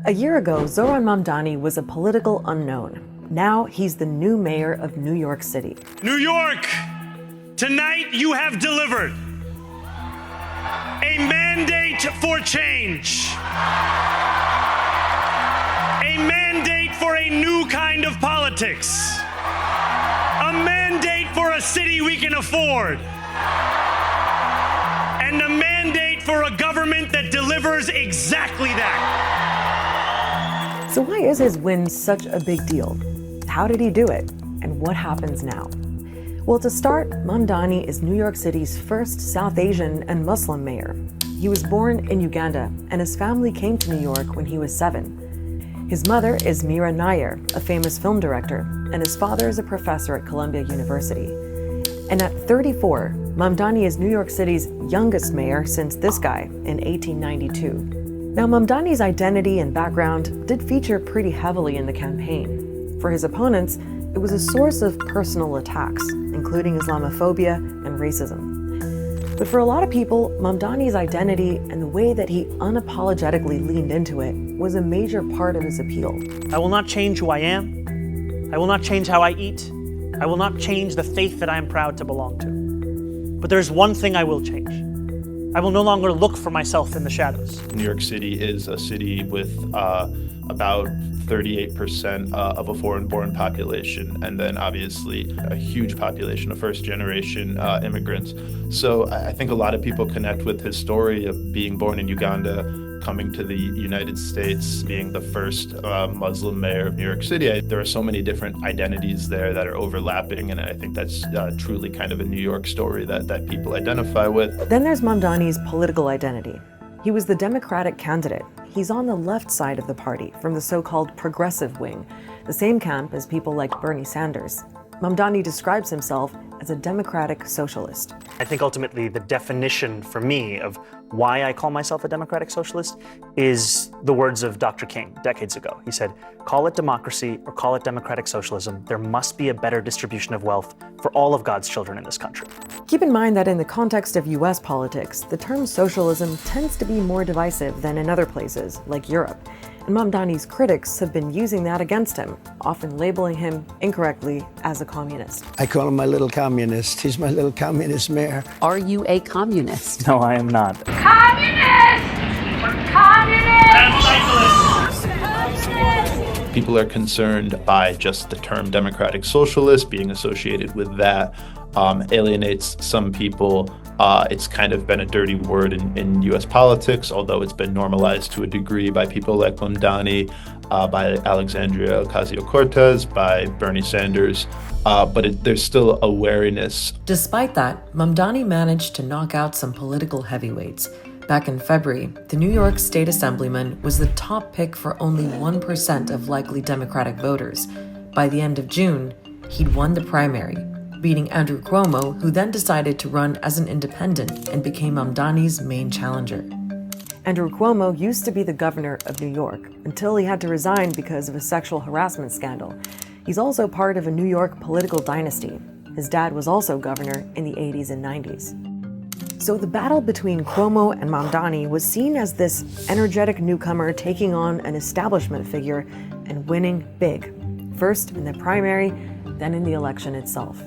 A year ago, Zohran Mamdani was a political unknown. Now he's the new mayor of New York City. New York, tonight you have delivered a mandate for change. A mandate for a new kind of politics. A mandate for a city we can afford. And a mandate for a government that delivers exactly that. So why is his win such a big deal? How did he do it? And what happens now? Well, to start, Mamdani is New York City's first South Asian and Muslim mayor. He was born in Uganda, and his family came to New York when he was 7. His mother is Mira Nair, a famous film director, and his father is a professor at Columbia University. And at 34, Mamdani is New York City's youngest mayor since this guy in 1892. Now, Mamdani's identity and background did feature pretty heavily in the campaign. For his opponents, it was a source of personal attacks, including Islamophobia and racism. But for a lot of people, Mamdani's identity and the way that he unapologetically leaned into it was a major part of his appeal. I will not change who I am. I will not change how I eat. I will not change the faith that I am proud to belong to. But there's one thing I will change. I will no longer look for myself in the shadows. New York City is a city with about 38% of a foreign-born population, and then obviously a huge population of first-generation immigrants. So I think a lot of people connect with his story of being born in Uganda, coming to the United States, being the first Muslim mayor of New York City. There are so many different identities there that are overlapping, and I think that's truly kind of a New York story that people identify with. Then there's Mamdani's political identity. He was the Democratic candidate. He's on the left side of the party, from the so-called progressive wing, the same camp as people like Bernie Sanders. Mamdani describes himself as a democratic socialist. I think ultimately the definition for me of why I call myself a democratic socialist is the words of Dr. King decades ago. He said, call it democracy or call it democratic socialism. There must be a better distribution of wealth for all of God's children in this country. Keep in mind that in the context of US politics, the term socialism tends to be more divisive than in other places, like Europe. And Mamdani's critics have been using that against him, often labeling him incorrectly as a communist. I call him my little communist. He's my little communist mayor. Are you a communist? No, I am not. Communist! Communist! People are concerned by just the term democratic socialist being associated with that. Alienates some people. It's kind of been a dirty word in U.S. politics, although it's been normalized to a degree by people like Mamdani, by Alexandria Ocasio-Cortez, by Bernie Sanders, but there's still a wariness. Despite that, Mamdani managed to knock out some political heavyweights. Back in February, the New York State Assemblyman was the top pick for only 1% of likely Democratic voters. By the end of June, he'd won the primary, beating Andrew Cuomo, who then decided to run as an independent and became Mamdani's main challenger. Andrew Cuomo used to be the governor of New York until he had to resign because of a sexual harassment scandal. He's also part of a New York political dynasty. His dad was also governor in the 80s and 90s. So the battle between Cuomo and Mamdani was seen as this energetic newcomer taking on an establishment figure and winning big, first in the primary, then in the election itself.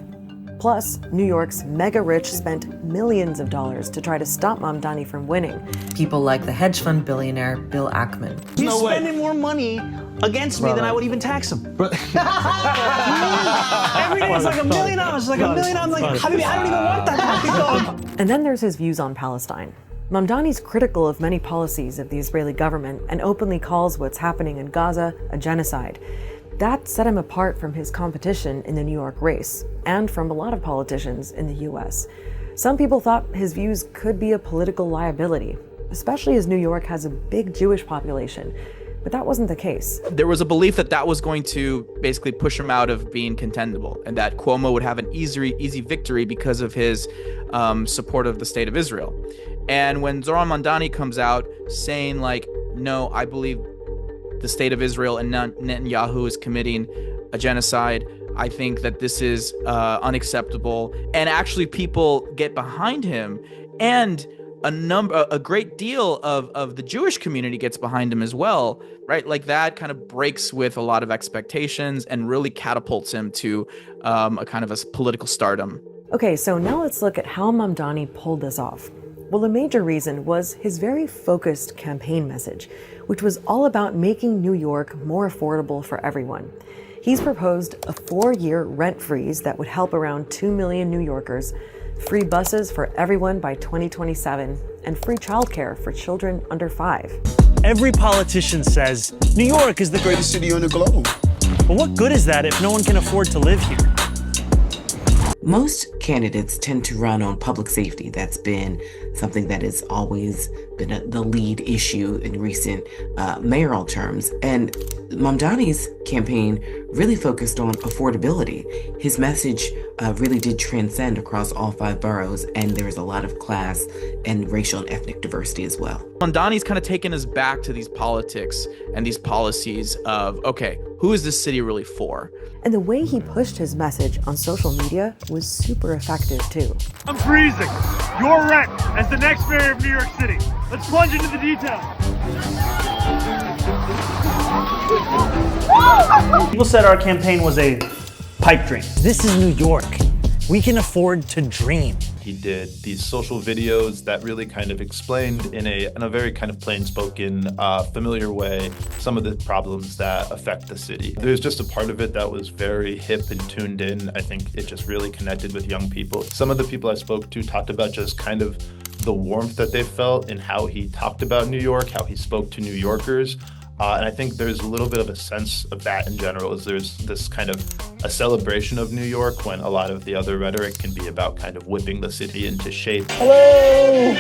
Plus, New York's mega-rich spent millions of dollars to try to stop Mamdani from winning. People like the hedge fund billionaire Bill Ackman. He's spending more money against me than I would even tax him. Every day it's like $1 million. It's like $1 million. I'm like, I don't even want that. And then there's his views on Palestine. Mamdani's critical of many policies of the Israeli government and openly calls what's happening in Gaza a genocide. That set him apart from his competition in the New York race, and from a lot of politicians in the US. Some people thought his views could be a political liability, especially as New York has a big Jewish population. But that wasn't the case. There was a belief that that was going to basically push him out of being contendable, and that Cuomo would have an easy victory because of his support of the state of Israel. And when Zohran Mamdani comes out saying like, no, I believe the state of Israel and Netanyahu is committing a genocide, I think that this is unacceptable. And actually people get behind him, and a great deal of the Jewish community gets behind him as well, right? Like that kind of breaks with a lot of expectations and really catapults him to a kind of a political stardom. Okay, so now let's look at how Mamdani pulled this off. Well, a major reason was his very focused campaign message, which was all about making New York more affordable for everyone. He's proposed a 4-year rent freeze that would help around 2 million New Yorkers, free buses for everyone by 2027, and free childcare for children under 5. Every politician says New York is the Greatest city on the globe. But what good is that if no one can afford to live here? Most candidates tend to run on public safety. That's been something that has always been the lead issue in recent mayoral terms. And Mamdani's campaign really focused on affordability. His message really did transcend across all 5 boroughs, and there was a lot of class and racial and ethnic diversity as well. Mamdani's kind of taken us back to these politics and these policies of, okay, who is this city really for? And the way he pushed his message on social media was super effective too. I'm freezing your rent as the next mayor of New York City. Let's plunge into the details. People said our campaign was a pipe dream. This is New York. We can afford to dream. He did these social videos that really kind of explained in a very kind of plain-spoken, familiar way some of the problems that affect the city. There's just a part of it that was very hip and tuned in. I think it just really connected with young people. Some of the people I spoke to talked about just kind of the warmth that they felt in how he talked about New York, how he spoke to New Yorkers. And I think there's a little bit of a sense of that in general, is there's this kind of a celebration of New York when a lot of the other rhetoric can be about kind of whipping the city into shape. Hello!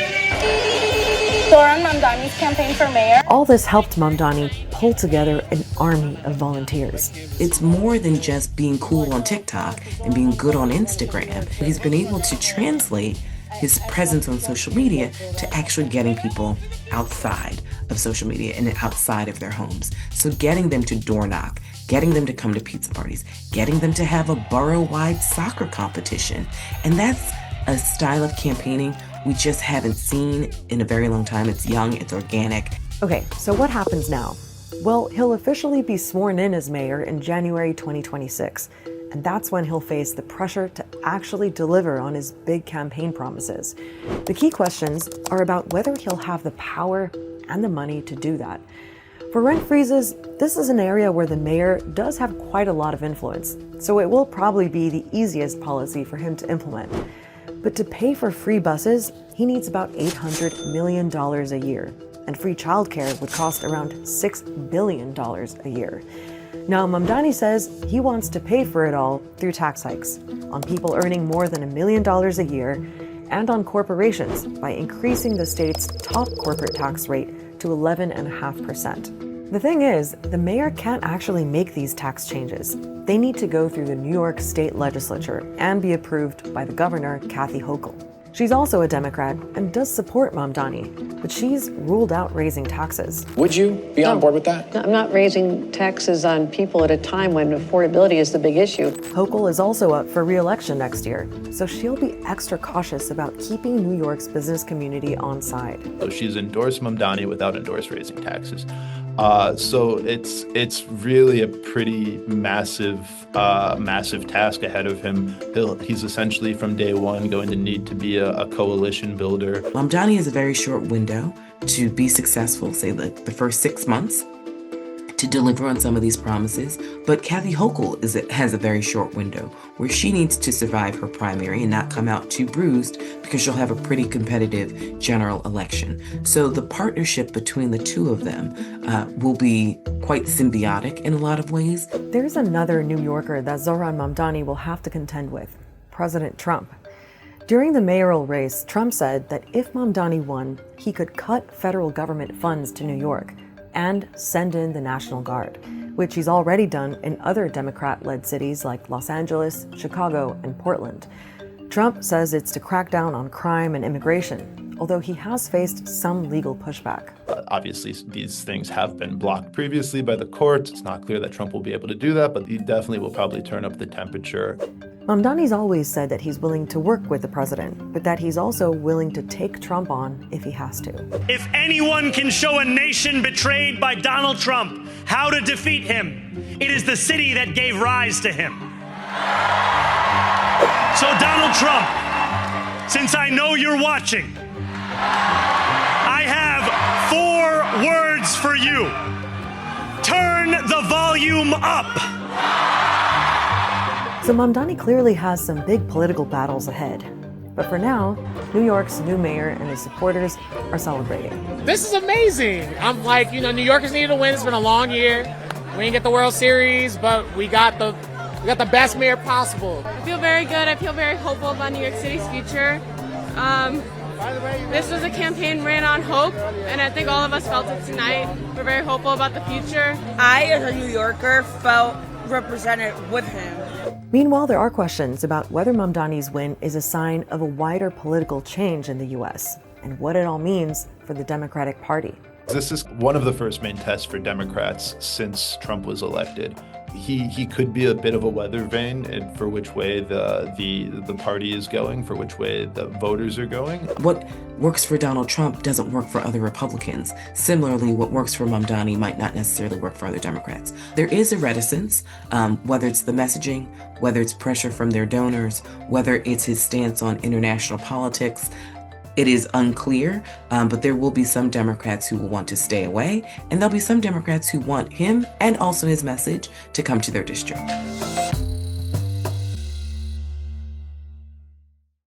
Zohran Mamdani's campaign for mayor. All this helped Mamdani pull together an army of volunteers. It's more than just being cool on TikTok and being good on Instagram. He's been able to translate his presence on social media to actually getting people outside of social media and outside of their homes. So getting them to door knock, getting them to come to pizza parties, getting them to have a borough-wide soccer competition. And that's a style of campaigning we just haven't seen in a very long time. It's young, it's organic. Okay, so what happens now? Well, he'll officially be sworn in as mayor in January 2026. And that's when he'll face the pressure to actually deliver on his big campaign promises. The key questions are about whether he'll have the power and the money to do that. For rent freezes, this is an area where the mayor does have quite a lot of influence, so it will probably be the easiest policy for him to implement. But to pay for free buses, he needs about $800 million a year, and free childcare would cost around $6 billion a year. Now, Mamdani says he wants to pay for it all through tax hikes on people earning more than $1 million a year and on corporations by increasing the state's top corporate tax rate to 11.5%. The thing is, the mayor can't actually make these tax changes. They need to go through the New York State Legislature and be approved by the governor, Kathy Hochul. She's also a Democrat and does support Mamdani, but she's ruled out raising taxes. Would you be on board with that? No, I'm not raising taxes on people at a time when affordability is the big issue. Hochul is also up for re-election next year, so she'll be extra cautious about keeping New York's business community on side. So she's endorsed Mamdani without endorsed raising taxes. So it's really a pretty massive task ahead of him. He's essentially from day one going to need to be a coalition builder. Mamdani has a very short window to be successful, say like the first 6 months, to deliver on some of these promises. But Kathy Hochul has a very short window where she needs to survive her primary and not come out too bruised because she'll have a pretty competitive general election. So the partnership between the two of them will be quite symbiotic in a lot of ways. There's another New Yorker that Zohran Mamdani will have to contend with, President Trump. During the mayoral race, Trump said that if Mamdani won, he could cut federal government funds to New York and send in the National Guard, which he's already done in other Democrat-led cities like Los Angeles, Chicago, and Portland. Trump says it's to crack down on crime and immigration, although he has faced some legal pushback. Obviously, these things have been blocked previously by the courts. It's not clear that Trump will be able to do that, but he definitely will probably turn up the temperature. Mamdani's always said that he's willing to work with the president, but that he's also willing to take Trump on if he has to. If anyone can show a nation betrayed by Donald Trump how to defeat him, it is the city that gave rise to him. So Donald Trump, since I know you're watching, I have 4 words for you. Turn the volume up. So Mamdani clearly has some big political battles ahead. But for now, New York's new mayor and his supporters are celebrating. This is amazing. I'm like, New Yorkers needed a win. It's been a long year. We didn't get the World Series, but we got the best mayor possible. I feel very good. I feel very hopeful about New York City's future. This was a campaign ran on hope, and I think all of us felt it tonight. We're very hopeful about the future. I, as a New Yorker, felt represented with him. Meanwhile, there are questions about whether Mamdani's win is a sign of a wider political change in the U.S. and what it all means for the Democratic Party. This is one of the first main tests for Democrats since Trump was elected. He could be a bit of a weather vane for which way the party is going, for which way the voters are going. What works for Donald Trump doesn't work for other Republicans. Similarly, what works for Mamdani might not necessarily work for other Democrats. There is a reticence, whether it's the messaging, whether it's pressure from their donors, whether it's his stance on international politics. It is unclear, but there will be some Democrats who will want to stay away, and there'll be some Democrats who want him and also his message to come to their district.